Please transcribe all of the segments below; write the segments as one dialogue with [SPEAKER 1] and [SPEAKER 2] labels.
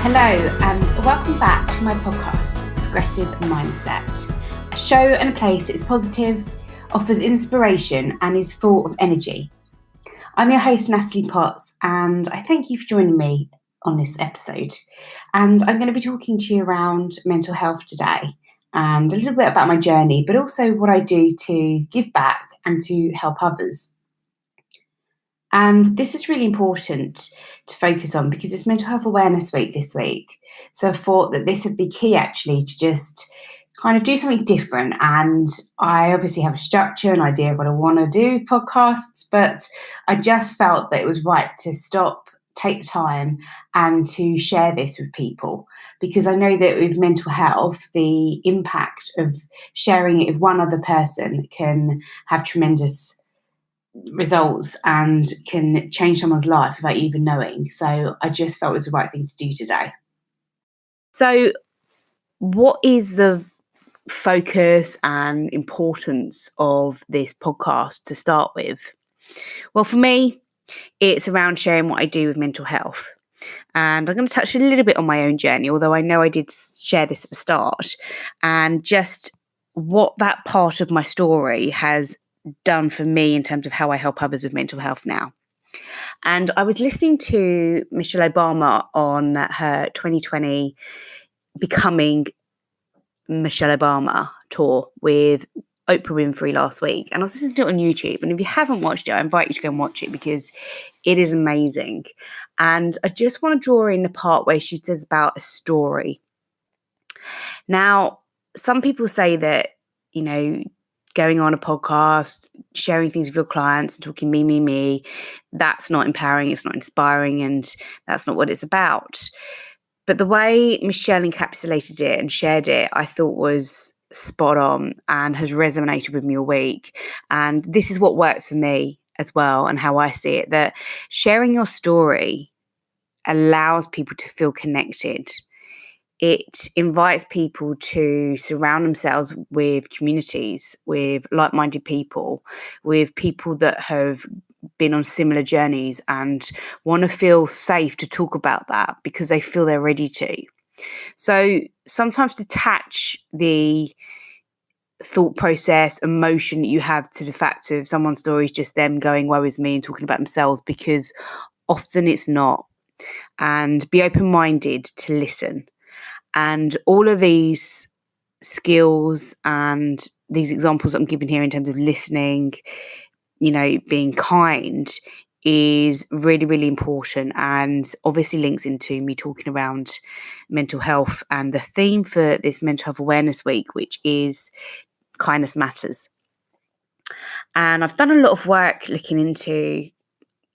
[SPEAKER 1] Hello and welcome back to my podcast, Progressive Mindset, a show and a place that is positive, offers inspiration and is full of energy. I'm your host, Natalie Potts, and I thank you for joining me on this episode. And I'm going to be talking to you around mental health today and a little bit about my journey, but also what I do to give back and to help others. And this is really important to focus on because it's Mental Health Awareness Week this week. So I thought that this would be key actually to just kind of do something different. And I obviously have a structure, an idea of what I want to do podcasts, but I just felt that it was right to stop, take the time and to share this with people, because I know that with mental health, the impact of sharing it with one other person can have tremendous results and can change someone's life without even knowing. So I just felt it was the right thing to do today. So what is the focus and importance of this podcast to start with? Well, for me, it's around sharing what I do with mental health. And I'm going to touch a little bit on my own journey, although I know I did share this at the start, and just what that part of my story has done for me in terms of how I help others with mental health now. And I was listening to Michelle Obama on her 2020 Becoming Michelle Obama tour with Oprah Winfrey last week. And I was listening to it on YouTube. And if you haven't watched it, I invite you to go and watch it because it is amazing. And I just want to draw in the part where she says about a story. Now, some people say that, going on a podcast, sharing things with your clients and talking me, that's not empowering, it's not inspiring, and that's not what it's about. But the way Michelle encapsulated it and shared it, I thought was spot on and has resonated with me all week. And this is what works for me as well and how I see it, that sharing your story allows people to feel connected. It invites people to surround themselves with communities, with like-minded people, with people that have been on similar journeys and want to feel safe to talk about that because they feel they're ready to. So sometimes detach the thought process, emotion that you have to the fact of someone's story is just them going, woe is me, and talking about themselves, because often it's not. And be open-minded to listen. And all of these skills and these examples that I'm giving here in terms of listening, being kind is really, really important, and obviously links into me talking around mental health and the theme for this Mental Health Awareness Week, which is kindness matters. And I've done a lot of work looking into,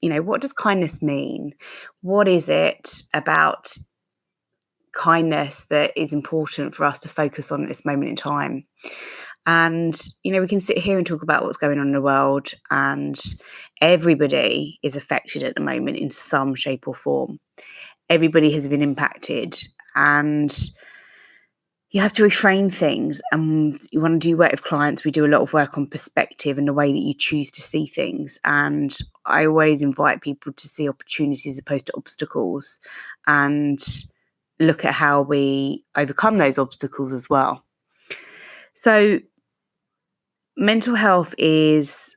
[SPEAKER 1] what does kindness mean? What is it about kindness that is important for us to focus on at this moment in time? And, we can sit here and talk about what's going on in the world, and everybody is affected at the moment in some shape or form. Everybody has been impacted, and you have to reframe things. And you want to do work with clients. We do a lot of work on perspective and the way that you choose to see things. And I always invite people to see opportunities as opposed to obstacles, and look at how we overcome those obstacles as well. So mental health is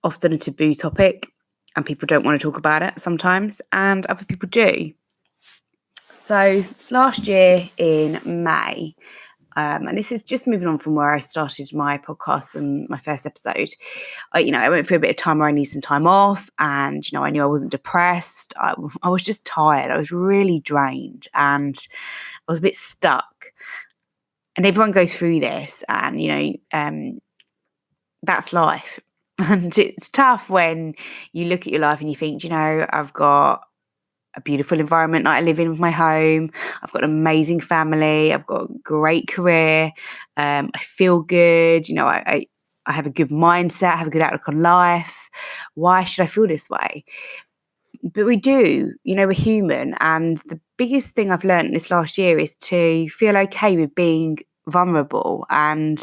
[SPEAKER 1] often a taboo topic, and people don't want to talk about it sometimes, and other people do. So last year in May, and this is just moving on from where I started my podcast and my first episode, I went through a bit of time where I needed some time off, and, I knew I wasn't depressed. I was just tired. I was really drained, and I was a bit stuck. And everyone goes through this, and, that's life. And it's tough when you look at your life and you think, I've got a beautiful environment that I live in with my home. I've got an amazing family. I've got a great career. I feel good. I have a good mindset. I have a good outlook on life. Why should I feel this way? But we do, we're human. And the biggest thing I've learned this last year is to feel okay with being vulnerable. And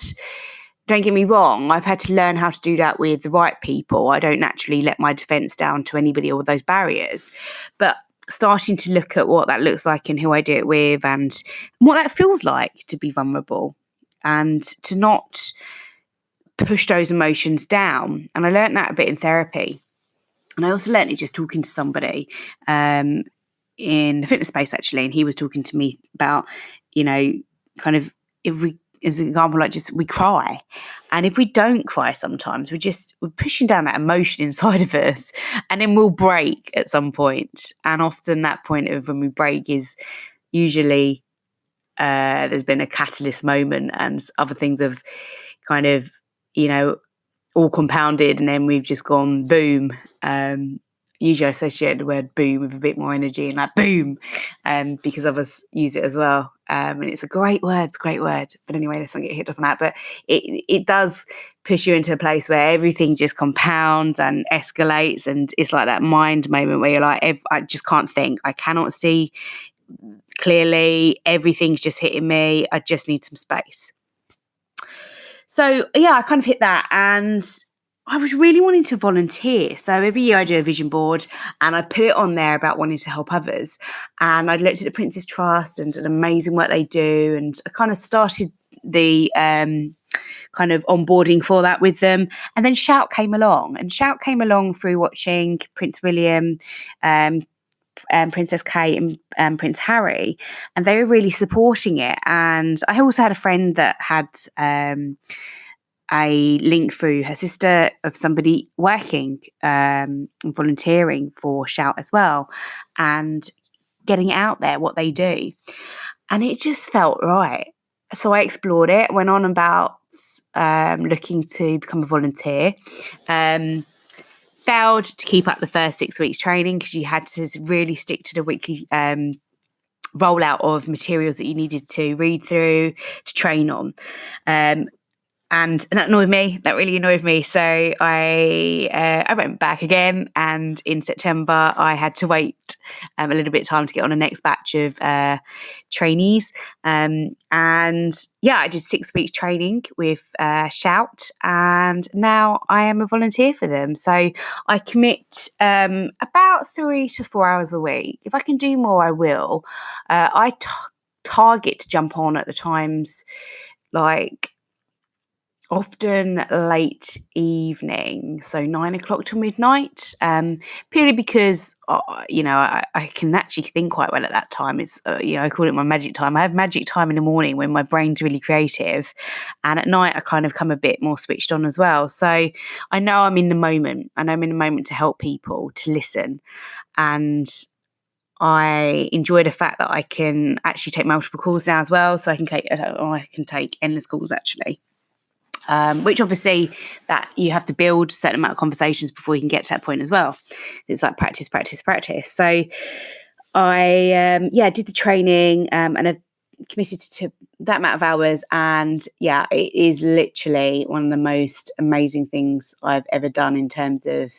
[SPEAKER 1] don't get me wrong, I've had to learn how to do that with the right people. I don't naturally let my defense down to anybody or those barriers. But starting to look at what that looks like and who I do it with and what that feels like to be vulnerable and to not push those emotions down. And I learned that a bit in therapy. And I also learned it just talking to somebody in the fitness space, actually. And he was talking to me about, kind of if we, as an example, like just we cry. And if we don't cry sometimes, we're pushing down that emotion inside of us and then we'll break at some point. And often that point of when we break is usually there's been a catalyst moment and other things have kind of, all compounded and then we've just gone boom. Usually I associate the word boom with a bit more energy and like boom, because others use it as well. And it's a great word. But anyway, let's not get hit up on that. But it does push you into a place where everything just compounds and escalates. And it's like that mind moment where you're like, I just can't think. I cannot see clearly. Everything's just hitting me. I just need some space. So, yeah, I kind of hit that and I was really wanting to volunteer. So every year I do a vision board and I put it on there about wanting to help others. And I'd looked at the Prince's Trust and an amazing work they do. And I kind of started the kind of onboarding for that with them. And then Shout came along. And Shout came along through watching Prince William, Princess Kate and Prince Harry, and they were really supporting it. And I also had a friend that had a link through her sister of somebody working volunteering for Shout as well and getting it out there what they do, and it just felt right. So I explored it, went on about looking to become a volunteer. Failed to keep up the first 6 weeks training because you had to really stick to the weekly rollout of materials that you needed to read through to train on. And that annoyed me. That really annoyed me. So I went back again, and in September I had to wait a little bit of time to get on the next batch of trainees. And yeah, I did 6 weeks training with Shout, and now I am a volunteer for them. So I commit about 3 to 4 hours a week. If I can do more, I will. I target to jump on at the times like often late evening, so 9 o'clock to midnight, purely because, I can actually think quite well at that time. It's, I call it my magic time. I have magic time in the morning when my brain's really creative, and at night I kind of come a bit more switched on as well. So I know I'm in the moment, and I'm in the moment to help people, to listen, and I enjoy the fact that I can actually take multiple calls now as well. So I can take endless calls actually. Which obviously that you have to build a certain amount of conversations before you can get to that point as well. It's like practice. So I, did the training and I've committed to that amount of hours. And yeah, it is literally one of the most amazing things I've ever done in terms of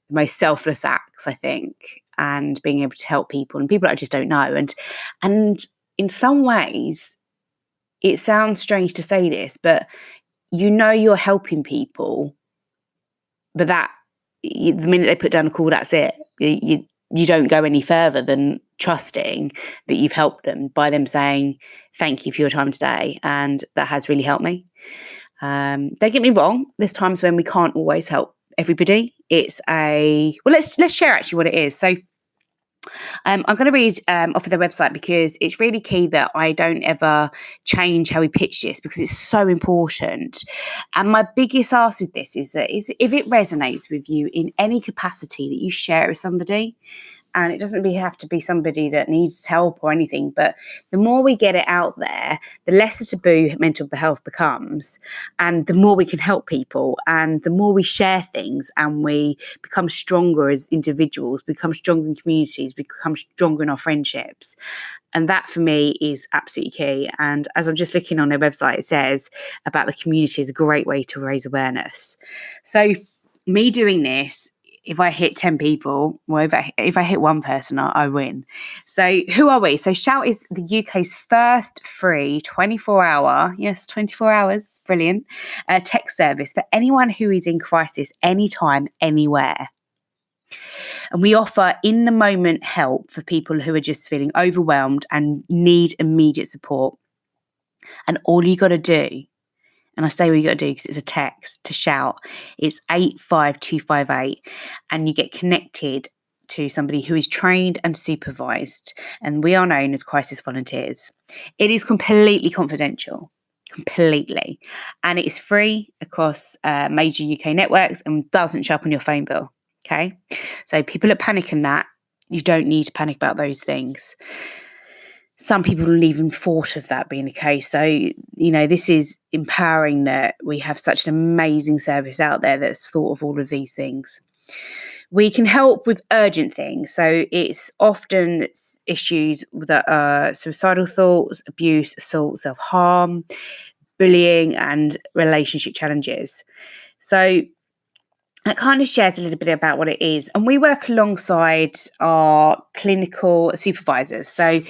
[SPEAKER 1] the most selfless acts, I think, and being able to help people and people that I just don't know. And in some ways, it sounds strange to say this, but you're helping people, but that the minute they put down a call, that's it. You don't go any further than trusting that you've helped them by them saying, thank you for your time today. And that has really helped me. Don't get me wrong. There's times when we can't always help everybody. Let's share actually what it is. So I'm going to read off of their website because it's really key that I don't ever change how we pitch this because it's so important. And my biggest ask with this is if it resonates with you in any capacity that you share it with somebody, and it doesn't have to be somebody that needs help or anything, but the more we get it out there, the less a taboo mental health becomes, and the more we can help people, and the more we share things, and we become stronger as individuals, become stronger in communities, become stronger in our friendships. And that for me is absolutely key. And as I'm just looking on their website, it says about the community is a great way to raise awareness. So me doing this, if I hit 10 people, well, if I hit one person, I win. So who are we? So Shout is the UK's first free 24-hour, yes, 24 hours, brilliant, text service for anyone who is in crisis anytime, anywhere. And we offer in the moment help for people who are just feeling overwhelmed and need immediate support. And all you got to do, and I say what you got to do because it's a text to shout, it's 85258, and you get connected to somebody who is trained and supervised. And we are known as crisis volunteers. It is completely confidential. Completely. And it is free across major UK networks and doesn't show up on your phone bill. Okay. So people are panicking that. You don't need to panic about those things. Some people haven't even thought of that being the case. So, this is empowering that we have such an amazing service out there that's thought of all of these things. We can help with urgent things. So it's often issues that are suicidal thoughts, abuse, assault, self-harm, bullying, and relationship challenges. So that kind of shares a little bit about what it is. And we work alongside our clinical supervisors. So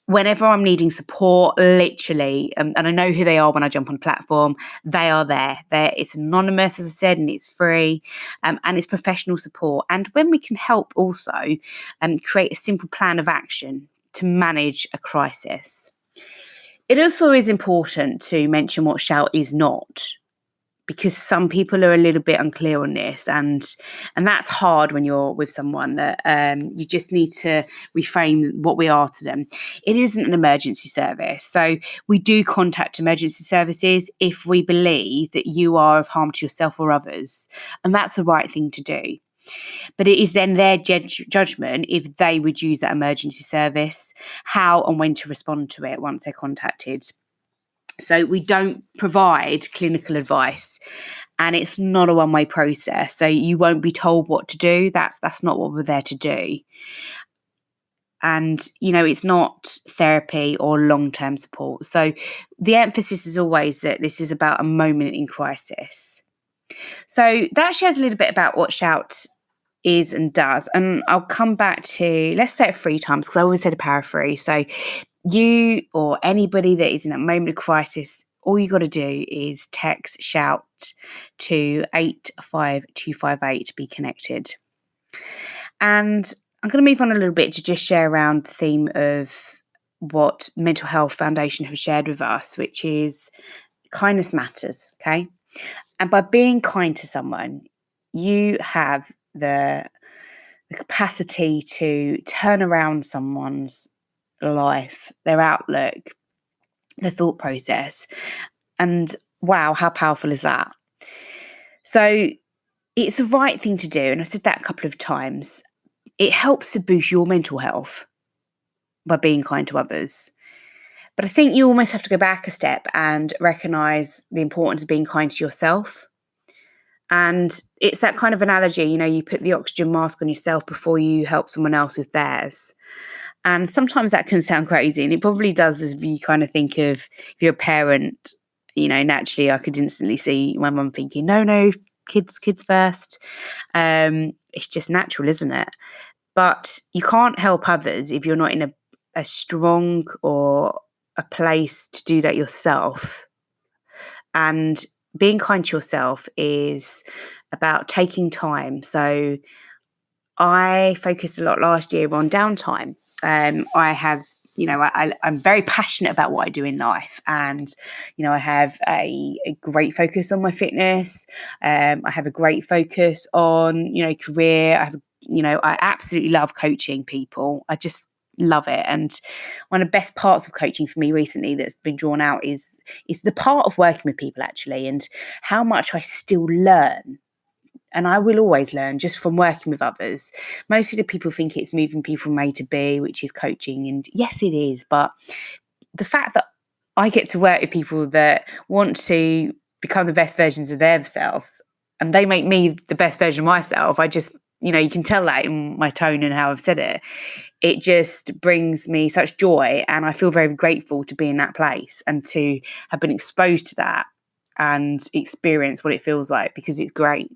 [SPEAKER 1] whenever I'm needing support, literally, and I know who they are when I jump on a platform, they are there. It's anonymous, as I said, and it's free, and it's professional support. And when we can help also create a simple plan of action to manage a crisis. It also is important to mention what shout is not, because some people are a little bit unclear on this, and that's hard when you're with someone that you just need to reframe what we are to them. It isn't an emergency service. So we do contact emergency services if we believe that you are of harm to yourself or others, and that's the right thing to do. But it is then their judgment if they would use that emergency service, how and when to respond to it once they're contacted. So we don't provide clinical advice, and it's not a one-way process. So you won't be told what to do. That's not what we're there to do. And, it's not therapy or long-term support. So the emphasis is always that this is about a moment in crisis. So that shares a little bit about what shout is and does. And I'll come back to, let's say it 3 times, because I always say the power of 3. So you or anybody that is in a moment of crisis, all you got to do is text shout to 85258 to be connected. And I'm going to move on a little bit to just share around the theme of what Mental Health Foundation have shared with us, which is kindness matters. Okay. And by being kind to someone, you have the capacity to turn around someone's life, their outlook, their thought process. And wow, how powerful is that? So it's the right thing to do. And I've said that a couple of times. It helps to boost your mental health by being kind to others. But I think you almost have to go back a step and recognise the importance of being kind to yourself. And it's that kind of analogy, you put the oxygen mask on yourself before you help someone else with theirs. And sometimes that can sound crazy, and it probably does as you kind of think of if you're a parent, naturally I could instantly see my mum thinking, no, kids first. It's just natural, isn't it? But you can't help others if you're not in a strong or a place to do that yourself. And being kind to yourself is about taking time. So I focused a lot last year on downtime. I have, I'm very passionate about what I do in life, and, I have a great focus on my fitness. I have a great focus on, career. I absolutely love coaching people. I just love it. And one of the best parts of coaching for me recently that's been drawn out is the part of working with people actually, and how much I still learn. And I will always learn just from working with others. Most of the people think it's moving people from A to B, which is coaching. And yes, it is. But the fact that I get to work with people that want to become the best versions of themselves, and they make me the best version of myself, I just, you can tell that in my tone and how I've said it. It just brings me such joy. And I feel very grateful to be in that place and to have been exposed to that and experience what it feels like, because it's great.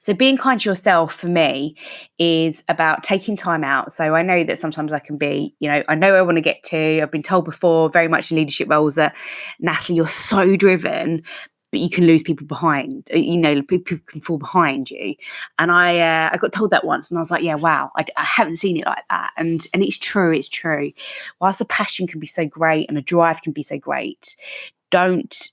[SPEAKER 1] So being kind to yourself for me is about taking time out. So I know that sometimes I can be, I know I want to get to, I've been told before, very much in leadership roles, that Natalie, you're so driven, but you can lose people behind, people can fall behind you. And I got told that once, and I was like, yeah, wow, I haven't seen it like that. And it's true. Whilst a passion can be so great and a drive can be so great, don't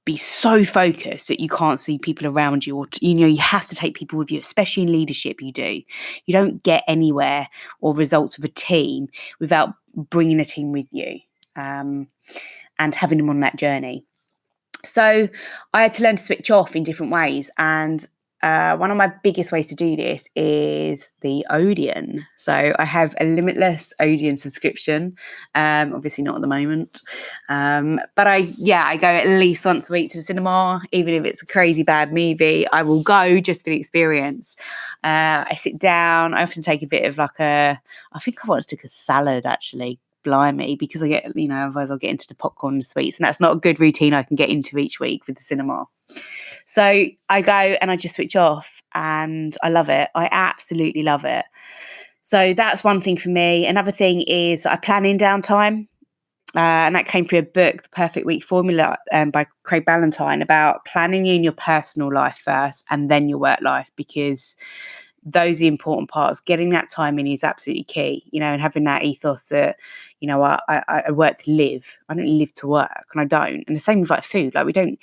[SPEAKER 1] be so focused that you can't see people around you, or you have to take people with you, especially in leadership. You don't get anywhere or results with a team without bringing a team with you, and having them on that journey. So I had to learn to switch off in different ways, and one of my biggest ways to do this is the Odeon. So I have a limitless Odeon subscription. Obviously not at the moment, but I go at least once a week to the cinema. Even if it's a crazy bad movie, I will go just for the experience. I sit down. I often take a bit of I think I once took a salad actually. Blimey, because I get, otherwise I'll get into the popcorn and sweets, and that's not a good routine I can get into each week with the cinema. So I go and I just switch off, and I love it. I absolutely love it. So that's one thing for me. Another thing is I plan in downtime, and that came through a book, The Perfect Week Formula, by Craig Ballantyne, about planning in your personal life first and then your work life, because those are the important parts. Getting that time in is absolutely key, and having that ethos that, I work to live. I don't live to work, and I don't. And the same with food. We don't,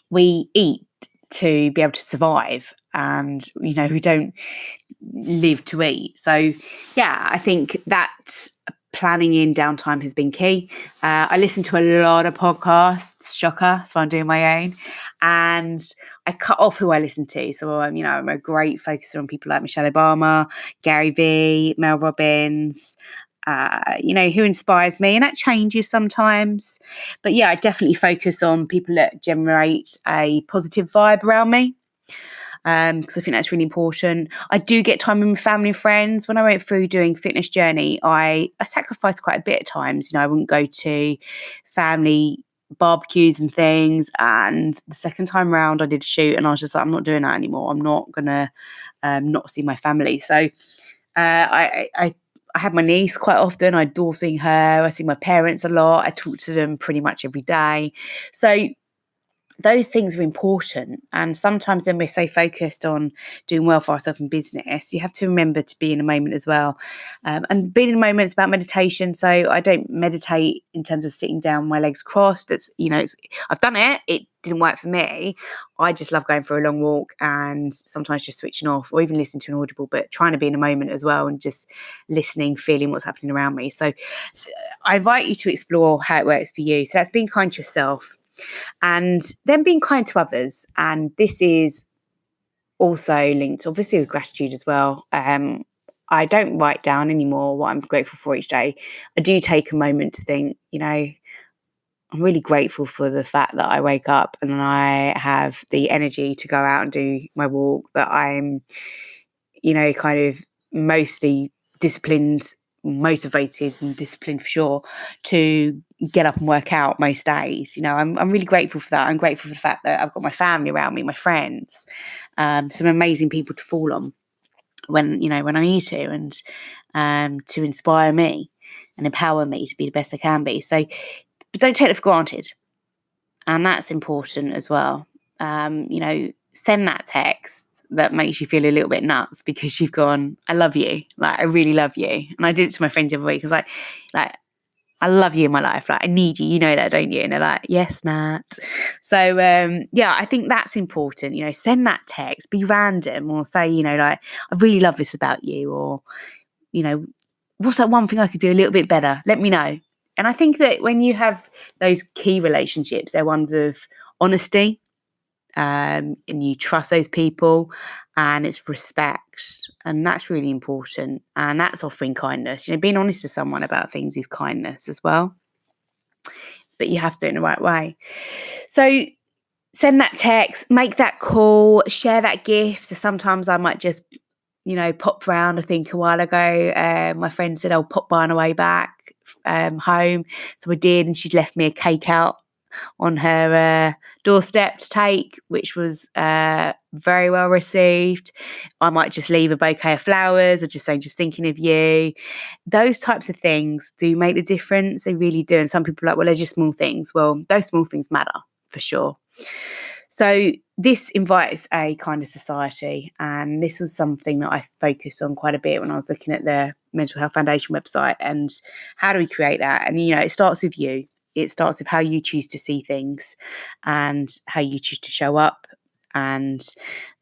[SPEAKER 1] we eat to be able to survive, and, we don't live to eat. So, yeah, I think that planning in downtime has been key. I listen to a lot of podcasts, shocker, so I'm doing my own, and I cut off who I listen to. So I'm a great focuser on people like Michelle Obama, Gary Vee, Mel Robbins, who inspires me, and that changes sometimes. But yeah, I definitely focus on people that generate a positive vibe around me. Because I think that's really important. I do get time with family and friends. When I went through doing fitness journey, I sacrificed quite a bit at times. I wouldn't go to family barbecues and things. And the second time round, I did a shoot, and I was just like, I'm not doing that anymore. I'm not gonna not see my family. So I have my niece quite often. I adore seeing her. I see my parents a lot. I talk to them pretty much every day. So those things are important. And sometimes when we're so focused on doing well for ourselves in business, you have to remember to be in a moment as well. And being in a moment is about meditation. So I don't meditate in terms of sitting down, my legs crossed. That's, I've done it. It didn't work for me. I just love going for a long walk and sometimes just switching off, or even listening to an audible, but trying to be in a moment as well and just listening, feeling what's happening around me. So I invite you to explore how it works for you. So that's being kind to yourself. And then being kind to others. And this is also linked, obviously, with gratitude as well. I don't write down anymore what I'm grateful for each day. I do take a moment to think, I'm really grateful for the fact that I wake up and I have the energy to go out and do my walk, that I'm, kind of mostly disciplined, motivated and disciplined for sure to get up and work out most days. I'm really grateful for that. I'm grateful for the fact that I've got my family around me, my friends, some amazing people to fall on when I need to, and to inspire me and empower me to be the best I can be. So, but don't take it for granted. And that's important as well. Send that text that makes you feel a little bit nuts because you've gone, I love you. I really love you. And I did it to my friends the other week. I was like, I love you in my life. I need you. You know that, don't you? And they're like, yes, Nat. So, I think that's important. Send that text, be random, or say, I really love this about you, or, what's that one thing I could do a little bit better? Let me know. And I think that when you have those key relationships, they're ones of honesty, and you trust those people, and it's respect, and that's really important. And that's offering kindness. Being honest to someone about things is kindness as well, but you have to do it in the right way. So send that text, make that call, share that gift. So sometimes I might just pop round. I think a while ago my friend said I'll pop by on the way back home, so I did, and she'd left me a cake out on her doorstep to take, which was very well received. I might just leave a bouquet of flowers or just say, just thinking of you. Those types of things do make the difference. They really do. And some people are like, well, they're just small things. Well, those small things matter for sure. So this invites a kind of society, and this was something that I focused on quite a bit when I was looking at the Mental Health Foundation website and how do we create that? And, you know, it starts with you. It starts with how you choose to see things and how you choose to show up and,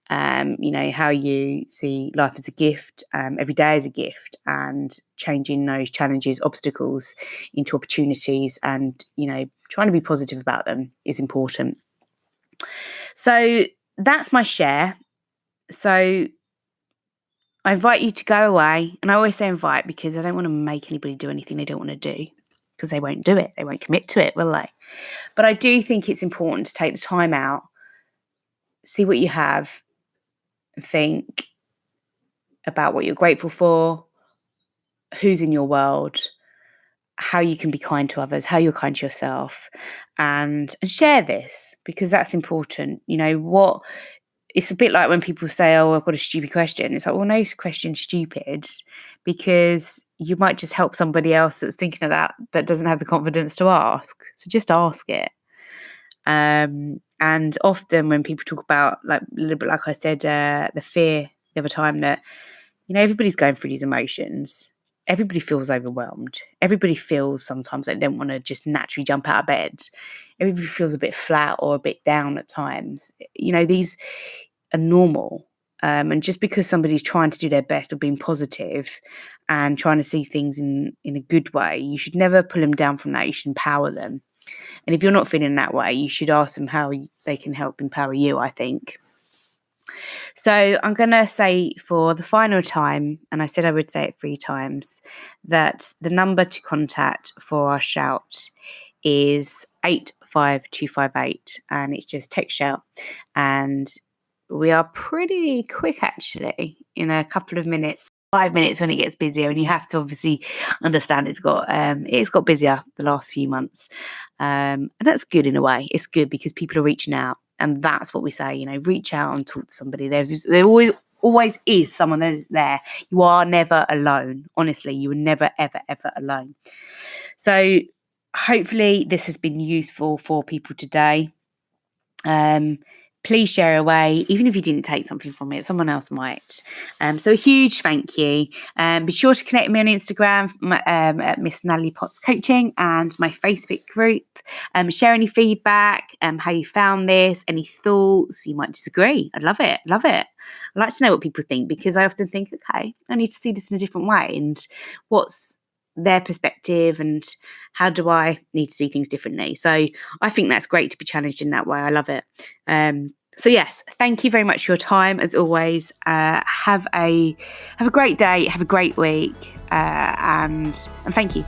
[SPEAKER 1] you know, how you see life as a gift, every day as a gift, and changing those challenges, obstacles into opportunities and, you know, trying to be positive about them is important. So that's my share. So I invite you to go away. And I always say invite because I don't want to make anybody do anything they don't want to do, because they won't do it. They won't commit to it, will they? But I do think it's important to take the time out, see what you have, and think about what you're grateful for, who's in your world, how you can be kind to others, how you're kind to yourself, and share this, because that's important. You know, it's a bit like when people say, oh, I've got a stupid question. It's like, well, no question's stupid, because you might just help somebody else that's thinking of that but doesn't have the confidence to ask. So just ask it. And often when people talk about, like a little bit like I said, the fear the other time, that, you know, everybody's going through these emotions. Everybody feels overwhelmed. Everybody feels sometimes they don't want to just naturally jump out of bed. Everybody feels a bit flat or a bit down at times. You know, these are normal. And just because somebody's trying to do their best or being positive and trying to see things in a good way, you should never pull them down from that. You should empower them. And if you're not feeling that way, you should ask them how they can help empower you, I think. So I'm going to say for the final time, and I said I would say it 3 times, that the number to contact for our shout is 85258, and it's just text shout. And we are pretty quick, actually, in a couple of minutes. 5 minutes when it gets busier, and you have to obviously understand it's got busier the last few months, and that's good in a way. It's good because people are reaching out, and that's what we say. You know, reach out and talk to somebody. There always is someone that's there. You are never alone. Honestly, you are never ever alone. So hopefully this has been useful for people today. Please share away, even if you didn't take something from it, someone else might. So a huge thank you. Be sure to connect with me on Instagram at Miss Natalie Potts Coaching, and my Facebook group. Share any feedback, how you found this, any thoughts. You might disagree. I'd love it. I like to know what people think, because I often think, okay, I need to see this in a different way, and what's their perspective, and how do I need to see things differently. So I think that's great to be challenged in that way. I love it. So yes, thank you very much for your time as always. Have a great day, have a great week, and thank you.